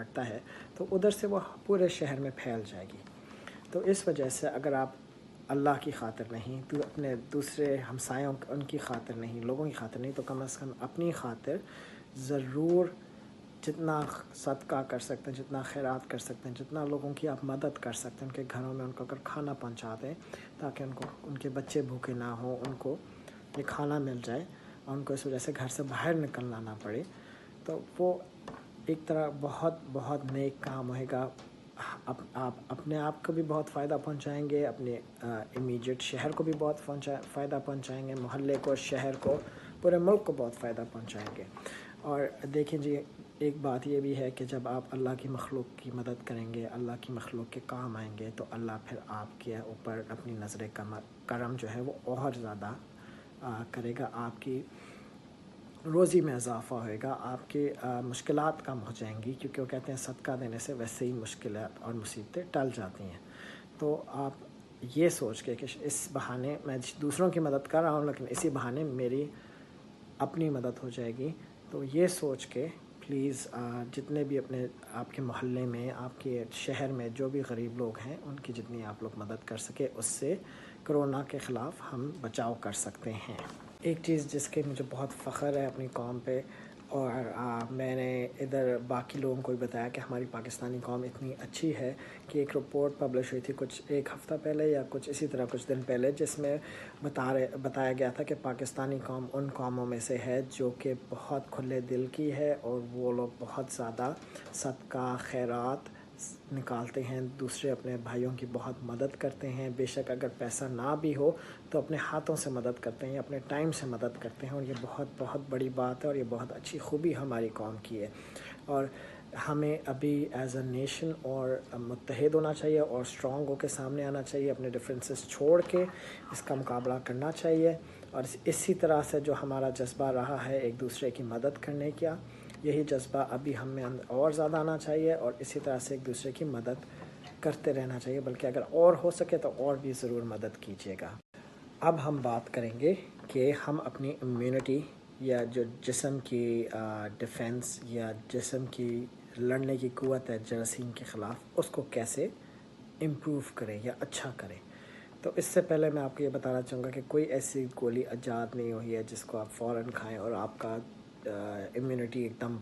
پڑتا ہے تو ادھر سے وہ پورے شہر میں پھیل جائے گی. تو اس وجہ سے اگر آپ اللہ کی خاطر نہیں تو اپنے دوسرے ہمسایوں ان کی خاطر نہیں, لوگوں کی خاطر نہیں, تو کم از کم اپنی خاطر ضرور جتنا صدقہ کر سکتے ہیں, جتنا خیرات کر سکتے ہیں, جتنا لوگوں کی آپ مدد کر سکتے ہیں, ان کے گھروں میں ان کو اگر کھانا پہنچا دیں تاکہ ان کے بچے بھوکے نہ ہوں, ان کو یہ کھانا مل جائے اور ان کو اس وجہ سے گھر سے باہر نکلنا نہ پڑے, تو وہ ایک طرح بہت بہت نیک کام ہوئے گا. آپ اپنے آپ کو بھی بہت فائدہ پہنچائیں گے, اپنے امیجیٹ شہر کو بھی بہت فائدہ پہنچائیں گے, محلے کو, شہر کو, پورے ملک کو بہت فائدہ پہنچائیں گے. اور دیکھیں جی, ایک بات یہ بھی ہے کہ جب آپ اللہ کی مخلوق کی مدد کریں گے, اللہ کی مخلوق کے کام آئیں گے, تو اللہ پھر آپ کے اوپر اپنی نظر کرم جو ہے وہ اور زیادہ کرے گا. آپ کی روزی میں اضافہ ہوئے گا, آپ کی مشکلات کم ہو جائیں گی, کیونکہ وہ کہتے ہیں صدقہ دینے سے ویسے ہی مشکلات اور مصیبتیں ٹل جاتی ہیں. تو آپ یہ سوچ کے کہ اس بہانے میں دوسروں کی مدد کر رہا ہوں لیکن اسی بہانے میری اپنی مدد ہو جائے گی, تو یہ سوچ کے پلیز جتنے بھی اپنے آپ کے محلے میں, آپ کے شہر میں جو بھی غریب لوگ ہیں, ان کی جتنی آپ لوگ مدد کر سکے, اس سے کرونا کے خلاف ہم بچاؤ کر سکتے ہیں. ایک چیز جس کے مجھے بہت فخر ہے اپنی قوم پہ, اور میں نے ادھر باقی لوگوں کو بھی بتایا کہ ہماری پاکستانی قوم اتنی اچھی ہے کہ ایک رپورٹ پبلش ہوئی تھی ایک ہفتہ پہلے یا کچھ اسی طرح کچھ دن پہلے, جس میں بتایا گیا تھا کہ پاکستانی قوم ان قوموں میں سے ہے جو کہ بہت کھلے دل کی ہے, اور وہ لوگ بہت زیادہ صدقہ خیرات نکالتے ہیں, دوسرے اپنے بھائیوں کی بہت مدد کرتے ہیں, بے شک اگر پیسہ نہ بھی ہو تو اپنے ہاتھوں سے مدد کرتے ہیں, اپنے ٹائم سے مدد کرتے ہیں, اور یہ بہت بہت بڑی بات ہے, اور یہ بہت اچھی خوبی ہماری قوم کی ہے. اور ہمیں ابھی ایز اے نیشن اور متحد ہونا چاہیے, اور اسٹرانگ ہو کے سامنے آنا چاہیے, اپنے ڈفرینسز چھوڑ کے اس کا مقابلہ کرنا چاہیے. اور اسی طرح سے جو ہمارا جذبہ رہا ہے ایک دوسرے کی مدد کرنے کا, یہی جذبہ ابھی ہم میں اور زیادہ آنا چاہیے, اور اسی طرح سے ایک دوسرے کی مدد کرتے رہنا چاہیے, بلکہ اگر اور ہو سکے تو اور بھی ضرور مدد کیجیے گا. اب ہم بات کریں گے کہ ہم اپنی امیونٹی یا جو جسم کی ڈیفنس یا جسم کی لڑنے کی قوت ہے جراثیم کے خلاف, اس کو کیسے امپروو کریں یا اچھا کریں. تو اس سے پہلے میں آپ کو یہ بتانا چاہوں گا کہ کوئی ایسی گولی ایجاد نہیں ہوئی ہے جس کو آپ فوراً کھائیں اور آپ کا امیونٹی ایک دم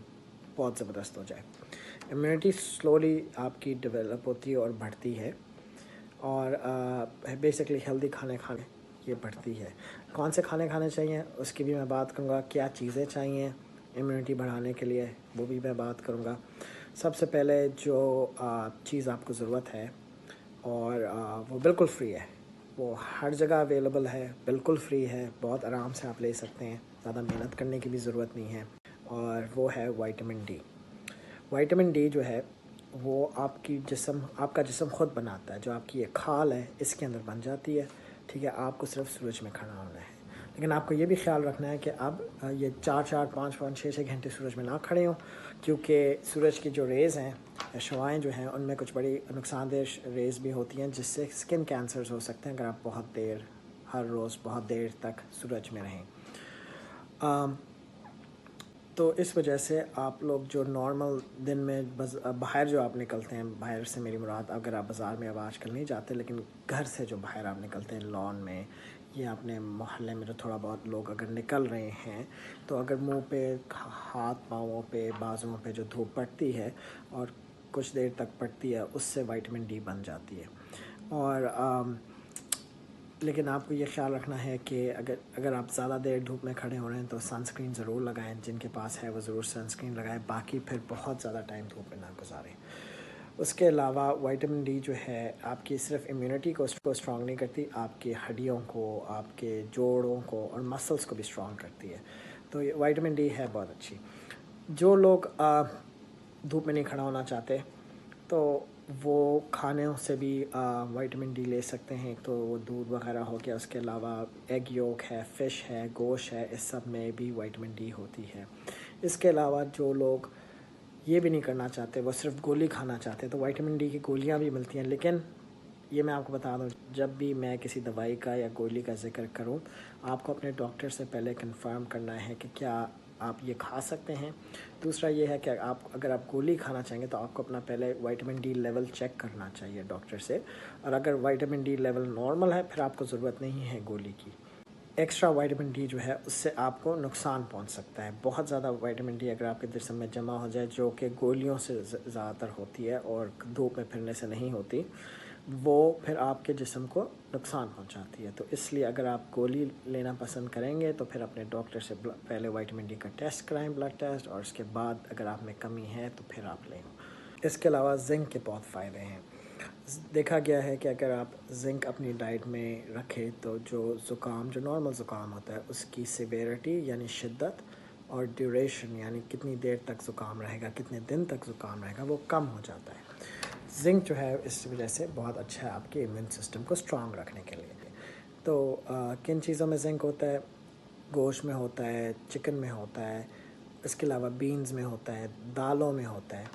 بہت زبردست ہو جائے. امیونٹی سلولی آپ کی ڈیولپ ہوتی ہے اور بڑھتی ہے, اور بیسکلی ہیلدی کھانے یہ بڑھتی ہے. کون سے کھانے کھانے چاہیے اس کی بھی میں بات کروں گا, کیا چیزیں چاہیے امیونٹی بڑھانے کے لیے وہ بھی میں بات کروں گا. سب سے پہلے جو چیز آپ کو ضرورت ہے, اور وہ بالکل فری ہے, وہ ہر جگہ اویلیبل ہے, بالکل فری ہے, بہت آرام سے آپ لے سکتے ہیں, زیادہ محنت کرنے کی بھی ضرورت نہیں ہے, اور وہ ہے وائٹامن ڈی. وائٹامن ڈی جو ہے وہ آپ کا جسم خود بناتا ہے, جو آپ کی یہ کھال ہے اس کے اندر بن جاتی ہے, ٹھیک ہے. آپ کو صرف سورج میں کھڑا ہونا ہے, لیکن آپ کو یہ بھی خیال رکھنا ہے کہ اب یہ 4 5 6 گھنٹے سورج میں نہ کھڑے ہوں, کیونکہ سورج کی جو ریز ہیں, شعاعیں جو ہیں, ان میں کچھ بڑی نقصان دہ ریز بھی ہوتی ہیں جس سے اسکن کینسرز ہو سکتے ہیں اگر آپ ہر روز بہت دیر تک سورج میں رہیں. تو اس وجہ سے آپ لوگ جو نارمل دن میں باہر جو آپ نکلتے ہیں, باہر سے میری مراد اگر آپ بازار میں اب آج کل نہیں جاتے, لیکن گھر سے جو باہر آپ نکلتے ہیں لان میں یا اپنے محلے میں جو تھوڑا بہت لوگ اگر نکل رہے ہیں, تو اگر منہ پہ, ہاتھ پاؤں پہ, بازوؤں پہ جو دھوپ پڑتی ہے اور کچھ دیر تک پڑتی ہے, اس سے وائٹامن ڈی بن جاتی ہے. اور لیکن آپ کو یہ خیال رکھنا ہے کہ اگر آپ زیادہ دیر دھوپ میں کھڑے ہو رہے ہیں تو سن اسکرین ضرور لگائیں, جن کے پاس ہے وہ ضرور سن اسکرین لگائیں, باقی پھر بہت زیادہ ٹائم دھوپ میں نہ گزاریں. اس کے علاوہ وائٹامن ڈی جو ہے آپ کی صرف امیونٹی کو اسٹرانگ نہیں کرتی, آپ کی ہڈیوں کو, آپ کے جوڑوں کو اور مسلس کو بھی اسٹرانگ کرتی ہے. تو یہ وائٹامن ڈی ہے بہت اچھی. جو لوگ دھوپ میں نہیں کھڑا ہونا چاہتے تو وہ کھانوں سے بھی وائٹامن ڈی لے سکتے ہیں. تو وہ دودھ وغیرہ ہو گیا, اس کے علاوہ ایگ یولک ہے, فش ہے, گوشت ہے, اس سب میں بھی وائٹامن ڈی ہوتی ہے. اس کے علاوہ جو لوگ یہ بھی نہیں کرنا چاہتے, وہ صرف گولی کھانا چاہتے, تو وائٹامن ڈی کی گولیاں بھی ملتی ہیں. لیکن یہ میں آپ کو بتا دوں, جب بھی میں کسی دوائی کا یا گولی کا ذکر کروں, آپ کو اپنے ڈاکٹر سے پہلے کنفرم کرنا ہے کہ کیا آپ یہ کھا سکتے ہیں. دوسرا یہ ہے کہ اگر آپ گولی کھانا چاہیں گے تو آپ کو اپنا پہلے وائٹامن ڈی لیول چیک کرنا چاہیے ڈاکٹر سے, اور اگر وائٹامن ڈی لیول نارمل ہے پھر آپ کو ضرورت نہیں ہے گولی کی. ایکسٹرا وائٹامن ڈی جو ہے اس سے آپ کو نقصان پہنچ سکتا ہے. بہت زیادہ وائٹامن ڈی اگر آپ کے جسم میں جمع ہو جائے, جو کہ گولیوں سے زیادہ تر ہوتی ہے اور دھوپ میں پھرنے سے نہیں ہوتی, وہ پھر آپ کے جسم کو نقصان پہنچاتی ہے. تو اس لیے اگر آپ گولی لینا پسند کریں گے تو پھر اپنے ڈاکٹر سے پہلے وائٹامن ڈی کا ٹیسٹ کرائیں, بلڈ ٹیسٹ, اور اس کے بعد اگر آپ میں کمی ہے تو پھر آپ لیں. اس کے علاوہ زنک کے بہت فائدے ہیں. دیکھا گیا ہے کہ اگر آپ زنک اپنی ڈائٹ میں رکھیں تو جو نارمل زکام ہوتا ہے اس کی سیویرٹی یعنی شدت, اور ڈیوریشن یعنی کتنی دیر تک زکام رہے گا, کتنے دن تک زکام رہے گا, وہ کم ہو جاتا ہے. زنک جو ہے اس وجہ سے بہت اچھا ہے آپ کے امیون سسٹم کو اسٹرانگ رکھنے کے لیے. تو کن چیزوں میں زنک ہوتا ہے؟ گوشت میں ہوتا ہے, چکن میں ہوتا ہے, اس کے علاوہ بینز میں ہوتا ہے, دالوں میں ہوتا ہے.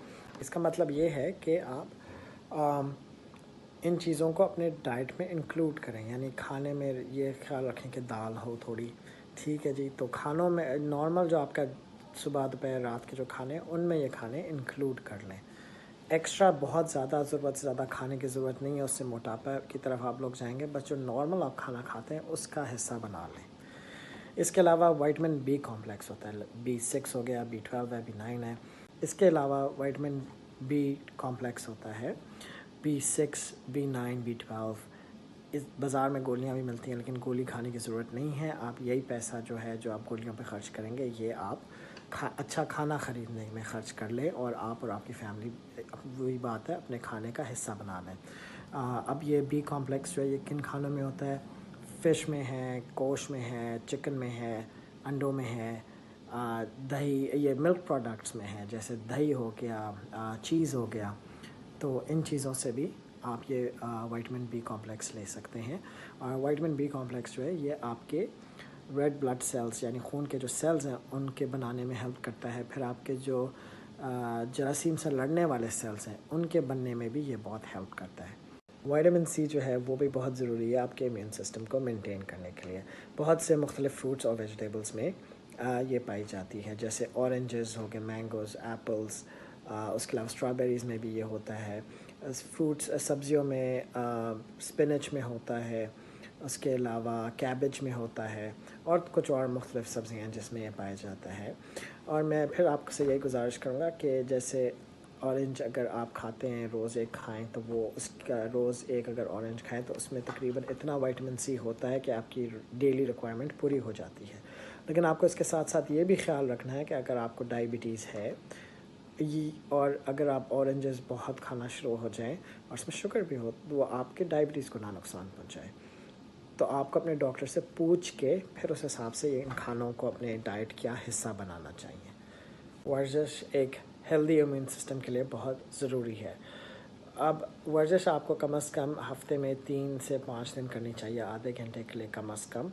اس کا مطلب یہ ہے کہ آپ ان چیزوں کو اپنے ڈائٹ میں انکلوڈ کریں, یعنی کھانے میں یہ خیال رکھیں کہ دال ہو تھوڑی, ٹھیک ہے جی. تو کھانوں میں نارمل جو آپ کا صبح دوپہر رات کے جو کھانے ہیں ان میں یہ کھانے انکلوڈ کر لیں. ایکسٹرا بہت زیادہ ضرورت سے زیادہ کھانے کی ضرورت نہیں ہے, اس سے موٹاپا کی طرف آپ لوگ جائیں گے. بس جو نارمل آپ کھانا کھاتے ہیں اس کا حصہ بنا لیں. اس کے علاوہ وائٹامن بی کمپلیکس ہوتا ہے, B6 ہو گیا, B12 ہے, B9 ہے. اس کے علاوہ وائٹامن بی کمپلیکس ہوتا ہے B6, B9, B12. اس بازار میں گولیاں بھی ملتی ہیں لیکن گولی کھانے کی ضرورت نہیں ہے. آپ یہی پیسہ جو ہے جو آپ گولیوں پہ خرچ کریں گے یہ آپ اچھا کھانا خریدنے میں خرچ کر لیں, اور آپ اور آپ کی فیملی وہی بات ہے اپنے کھانے کا حصہ بنا لیں. اب یہ بی کمپلیکس جو ہے یہ کن کھانوں میں ہوتا ہے؟ فش میں ہے, گوشت میں ہے, چکن میں ہے, انڈوں میں ہے, دہی, یہ ملک پروڈکٹس میں ہے جیسے دہی ہو گیا, چیز ہو گیا. تو ان چیزوں سے بھی آپ یہ وائٹامن بی کمپلیکس لے سکتے ہیں. اور وائٹامن بی کمپلیکس جو ہے یہ آپ کے ریڈ بلڈ سیلز یعنی خون کے جو سیلز ہیں ان کے بنانے میں ہیلپ کرتا ہے. پھر آپ کے جو جراثیم سے لڑنے والے سیلز ہیں ان کے بننے میں بھی یہ بہت ہیلپ کرتا ہے. وائٹامن سی جو ہے وہ بھی بہت ضروری ہے آپ کے امیون سسٹم کو مینٹین کرنے کے لیے. بہت سے مختلف فروٹس اور ویجیٹیبلس میں یہ پائی جاتی ہے, جیسے اورنجز ہو گئے, مینگوز, ایپلس, اس کے علاوہ اسٹرابیریز میں بھی یہ ہوتا ہے. فروٹس سبزیوں میں اسپینچ میں ہوتا ہے, اس کے علاوہ کیبج میں ہوتا ہے, اور کچھ اور مختلف سبزیاں جس میں یہ پایا جاتا ہے. اور میں پھر آپ سے یہی گزارش کروں گا کہ جیسے اورنج اگر آپ کھاتے ہیں روز ایک کھائیں تو وہ اس کا روز ایک اگر اورنج کھائیں تو اس میں تقریباً اتنا وائٹامن سی ہوتا ہے کہ آپ کی ڈیلی ریکوائرمنٹ پوری ہو جاتی ہے. لیکن آپ کو اس کے ساتھ ساتھ یہ بھی خیال رکھنا ہے کہ اگر آپ کو ڈائبٹیز ہے اور اگر آپ اورنجز بہت کھانا شروع ہو جائیں اور اس میں شوگر بھی ہو تو وہ آپ کے ڈائبٹیز کو نقصان پہنچائے. تو آپ کو اپنے ڈاکٹر سے پوچھ کے پھر اس حساب سے ان کھانوں کو اپنے ڈائٹ کا حصہ بنانا چاہیے. ورزش ایک ہیلدی امیون سسٹم کے لیے بہت ضروری ہے. اب ورزش آپ کو کم از کم ہفتے میں 3 سے 5 دن کرنی چاہیے, آدھے گھنٹے کے لیے کم از کم.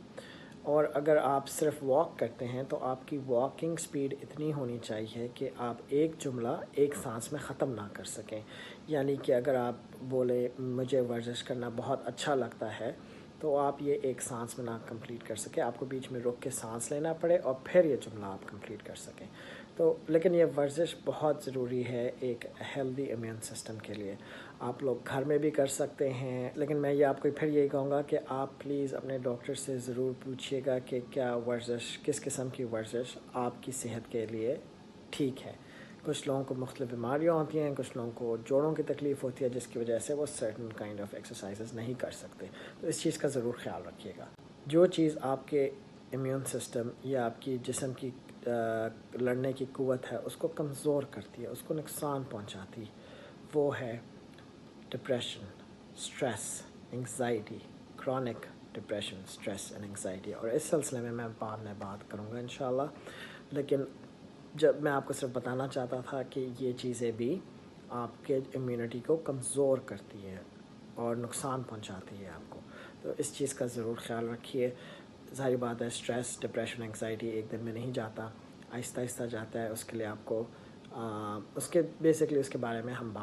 اور اگر آپ صرف واک کرتے ہیں تو آپ کی واکنگ سپیڈ اتنی ہونی چاہیے کہ آپ ایک جملہ ایک سانس میں ختم نہ کر سکیں. یعنی کہ اگر آپ بولے مجھے ورزش کرنا بہت اچھا لگتا ہے تو آپ یہ ایک سانس میں نہ کمپلیٹ کر سکیں, آپ کو بیچ میں رک کے سانس لینا پڑے اور پھر یہ جملہ آپ کمپلیٹ کر سکیں. تو لیکن یہ ورزش بہت ضروری ہے ایک ہیلدی امیون سسٹم کے لیے. آپ لوگ گھر میں بھی کر سکتے ہیں, لیکن میں یہ آپ کو پھر یہی کہوں گا کہ آپ پلیز اپنے ڈاکٹر سے ضرور پوچھیے گا کہ کیا ورزش, کس قسم کی ورزش آپ کی صحت کے لیے ٹھیک ہے. کچھ لوگوں کو مختلف بیماریاں ہوتی ہیں, کچھ لوگوں کو جوڑوں کی تکلیف ہوتی ہے جس کی وجہ سے وہ سرٹن کائنڈ آف ایکسرسائزز نہیں کر سکتے. تو اس چیز کا ضرور خیال رکھیے گا. جو چیز آپ کے امیون سسٹم یا آپ کی جسم کی لڑنے کی قوت ہے اس کو کمزور کرتی ہے, اس کو نقصان پہنچاتی, وہ ہے depression, stress, anxiety, chronic depression, stress and anxiety. اور اس سلسلے میں بعد میں بات کروں گا انشاءاللہ. لیکن جب میں آپ کو صرف بتانا چاہتا تھا کہ یہ چیزیں بھی آپ کے امیونٹی کو کمزور کرتی ہیں اور نقصان پہنچاتی ہے آپ کو. تو اس چیز کا ضرور خیال رکھیے. ظاہر بات ہے اسٹریس, ڈپریشن, انگزائٹی ایک دن میں نہیں جاتا, آہستہ آہستہ جاتا ہے. اس کے لیے آپ کو اس کے بیسکلی اس کے بارے میں ہم بات